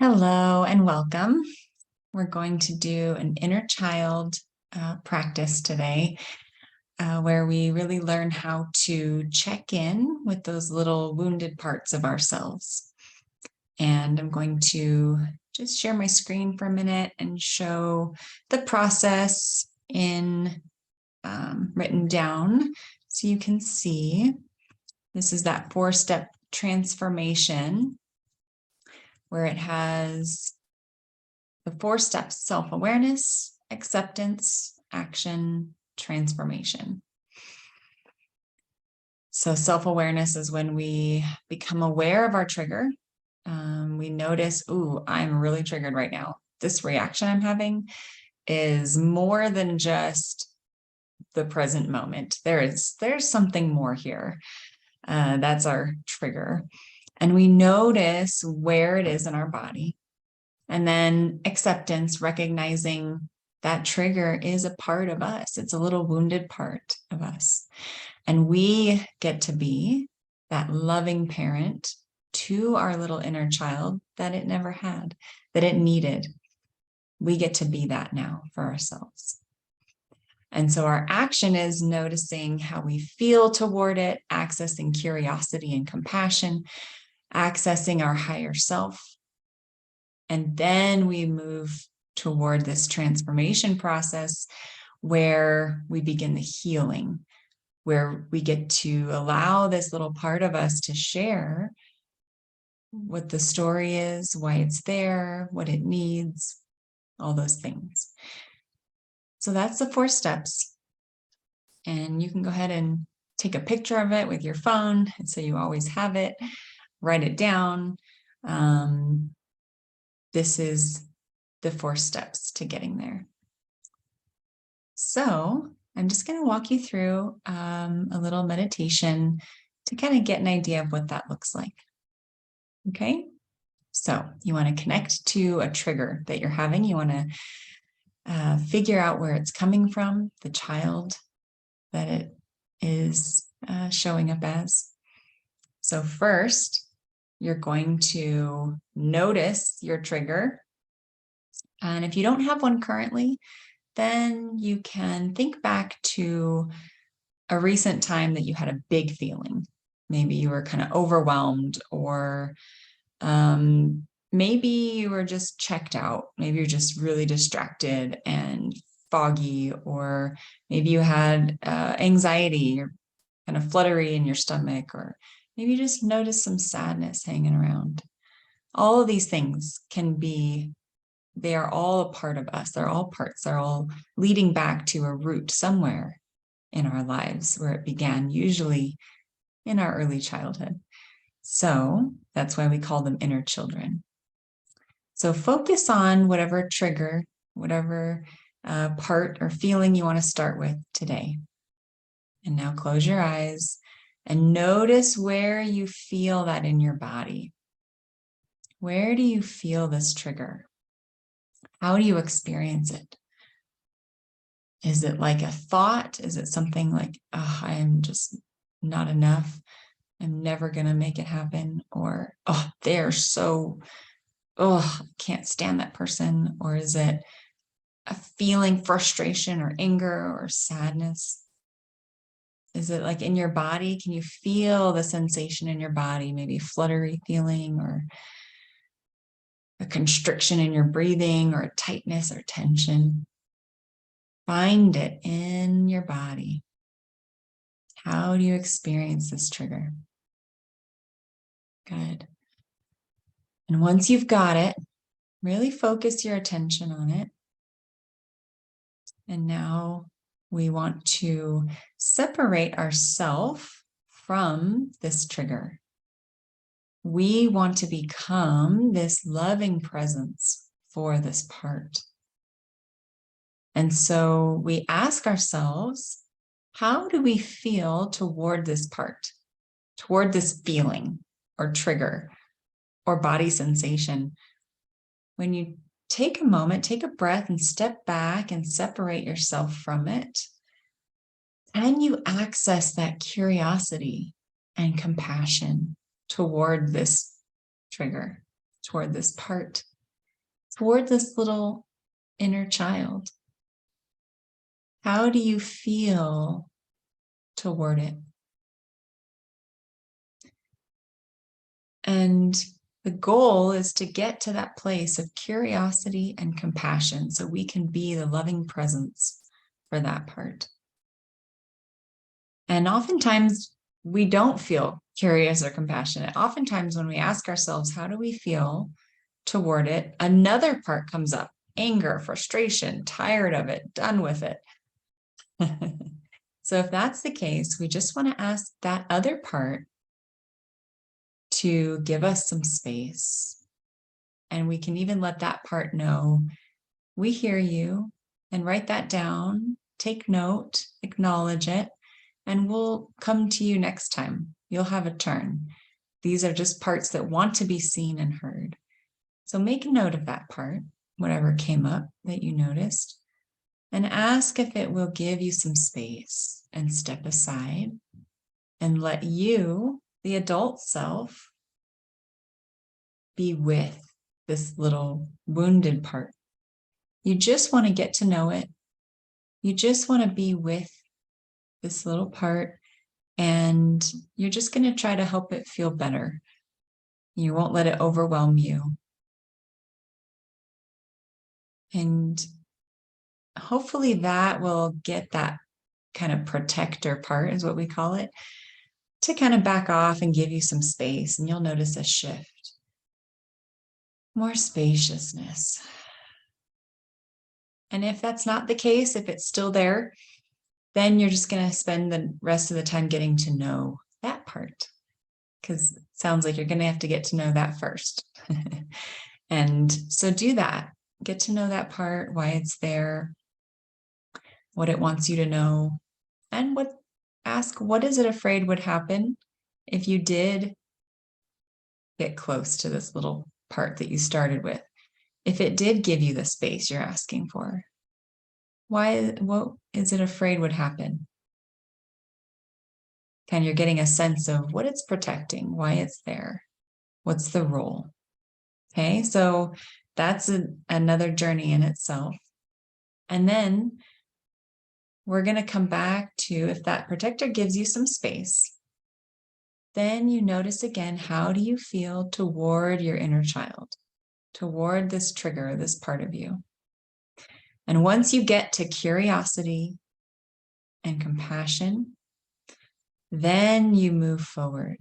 Hello and welcome. We're going to do an inner child practice today where we really learn how to check in with those little wounded parts of ourselves. And I'm going to just share my screen for a minute and show the process in written down so you can see. This is that 4-step transformation where it has the 4 steps: self-awareness, acceptance, action, transformation. So self-awareness is when we become aware of our trigger. We notice, ooh, I'm really triggered right now. This reaction I'm having is more than just the present moment. There's something more here. That's our trigger. And we notice where it is in our body. And then acceptance, recognizing that trigger is a part of us. It's a little wounded part of us. And we get to be that loving parent to our little inner child that it never had, that it needed. We get to be that now for ourselves. And so our action is noticing how we feel toward it, accessing curiosity and compassion, accessing our higher self. And then we move toward this transformation process where we begin the healing, where we get to allow this little part of us to share what the story is, why it's there, what it needs, all those things. So that's the 4 steps. And you can go ahead and take a picture of it with your phone, and so you always have it, write it down. This is the 4 steps to getting there. So I'm just going to walk you through a little meditation to kind of get an idea of what that looks like. Okay, so you want to connect to a trigger that you're having. You want to figure out where it's coming from, the child that it is showing up as. So first, you're going to notice your trigger. And if you don't have one currently, then you can think back to a recent time that you had a big feeling. Maybe you were kind of overwhelmed, or maybe you were just checked out. Maybe you're just really distracted and foggy, or maybe you had anxiety or kind of fluttery in your stomach, or maybe you just noticed some sadness hanging around. All of these things can be, they are all a part of us. They're all parts. They're all leading back to a root somewhere in our lives where it began, usually in our early childhood. So that's why we call them inner children. So focus on whatever trigger, whatever part or feeling you want to start with today. And now close your eyes and notice where you feel that in your body. Where do you feel this trigger? How do you experience it? Is it like a thought? Is it something like, oh, I am just not enough, I'm never going to make it happen? Or, oh, they're so, oh, I can't stand that person? Or is it a feeling frustration or anger or sadness? Is it like in your body? Can you feel the sensation in your body? Maybe fluttery feeling, or a constriction in your breathing, or a tightness or tension. Find it in your body. How do you experience this trigger? Good. And once you've got it, really focus your attention on it. And now we want to separate ourselves from this trigger. We want to become this loving presence for this part. And so we ask ourselves, how do we feel toward this part, toward this feeling or trigger or body sensation? When you take a moment, take a breath and step back and separate yourself from it, can you access that curiosity and compassion toward this trigger, toward this part toward this little inner child. How do you feel toward it? And the goal is to get to that place of curiosity and compassion so we can be the loving presence for that part. And oftentimes we don't feel curious or compassionate. Oftentimes when we ask ourselves, how do we feel toward it? Another part comes up: anger, frustration, tired of it, done with it. So if that's the case, we just want to ask that other part to give us some space. And we can even let that part know, we hear you, and write that down, take note, acknowledge it, and we'll come to you next time. You'll have a turn. These are just parts that want to be seen and heard. So make a note of that part, whatever came up that you noticed, and ask if it will give you some space and step aside and let you, the adult self, be with this little wounded part. You just want to get to know it. You just want to be with this little part, and you're just going to try to help it feel better. You won't let it overwhelm you. And hopefully that will get that kind of protector part, is what we call it, to kind of back off and give you some space, and you'll notice a shift. More spaciousness. And if that's not the case, if it's still there, then you're just going to spend the rest of the time getting to know that part, because it sounds like you're going to have to get to know that first. And so do that. Get to know that part, why it's there, what it wants you to know, and ask, what is it afraid would happen if you did get close to this little part that you started with? If it did give you the space you're asking for, what is it afraid would happen? And you're getting a sense of what it's protecting, why it's there, what's the role. Okay, so that's another journey in itself. And then we're going to come back to, if that protector gives you some space, then you notice again, how do you feel toward your inner child, toward this trigger, this part of you? And once you get to curiosity and compassion, then you move forward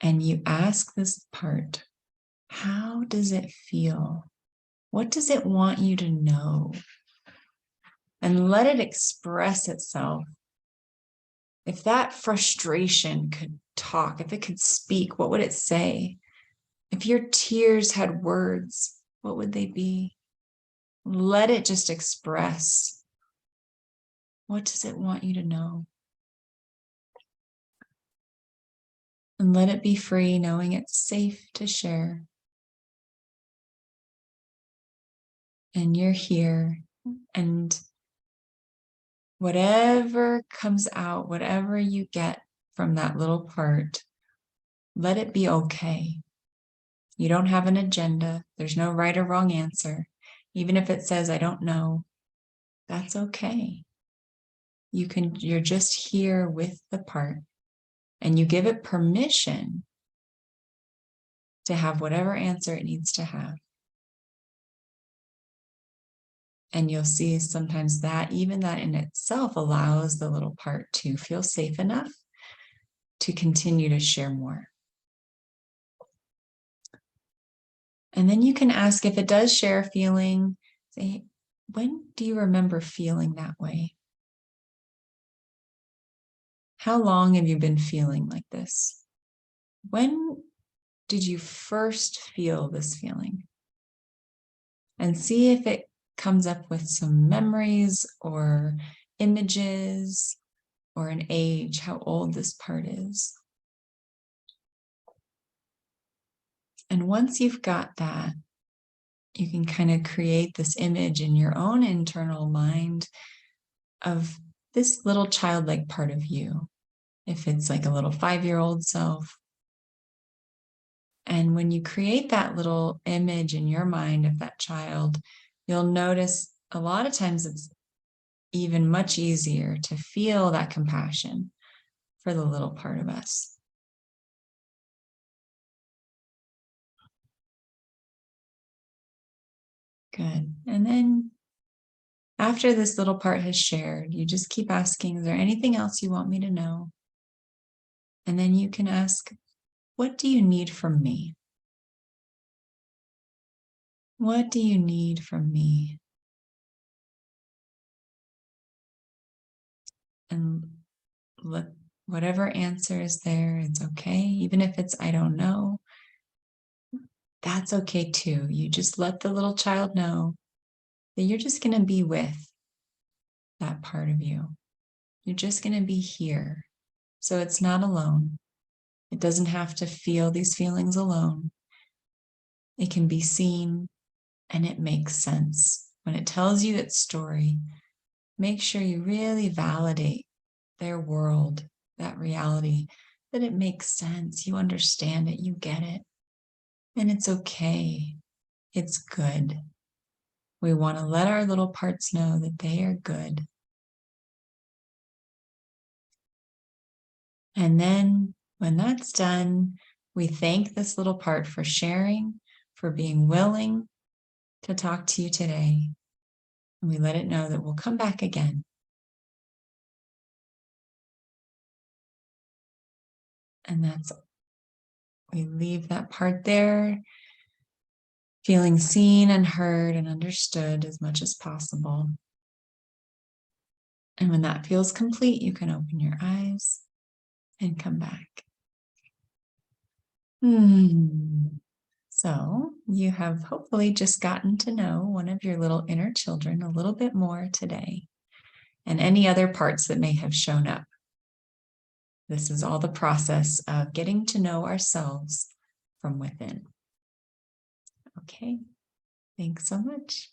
and you ask this part, how does it feel? What does it want you to know? And let it express itself. If that frustration could talk, if it could speak, what would it say? If your tears had words, what would they be? Let it just express. What does it want you to know? And let it be free, knowing it's safe to share. And you're here, and whatever comes out, whatever you get from that little part, let it be okay. You don't have an agenda. There's no right or wrong answer. Even if it says, I don't know, that's okay. You're just here with the part, and you give it permission to have whatever answer it needs to have. And you'll see sometimes that even that in itself allows the little part to feel safe enough to continue to share more. And then you can ask, if it does share a feeling, say, when do you remember feeling that way? How long have you been feeling like this? When did you first feel this feeling? And see if it comes up with some memories or images or an age, how old this part is. And once you've got that, you can kind of create this image in your own internal mind of this little childlike part of you. If it's like a little 5-year-old self, And when you create that little image in your mind of that child, you'll notice a lot of times it's even much easier to feel that compassion for the little part of us. Good. And then after this little part has shared, you just keep asking, is there anything else you want me to know? And then you can ask, what do you need from me? What do you need from me? And let whatever answer is there, it's okay. Even if it's, I don't know, that's okay too. You just let the little child know that you're just going to be with that part of you. You're just going to be here. So it's not alone. It doesn't have to feel these feelings alone. It can be seen and it makes sense. When it tells you its story, make sure you really validate their world, that reality, that it makes sense. You understand it, you get it, and it's okay. It's good. We want to let our little parts know that they are good. And then when that's done, we thank this little part for sharing, for being willing to talk to you today. And we let it know that we'll come back again. And we leave that part there, feeling seen and heard and understood as much as possible. And when that feels complete, you can open your eyes and come back. So you have hopefully just gotten to know one of your little inner children a little bit more today, and any other parts that may have shown up. This is all the process of getting to know ourselves from within. Okay, thanks so much.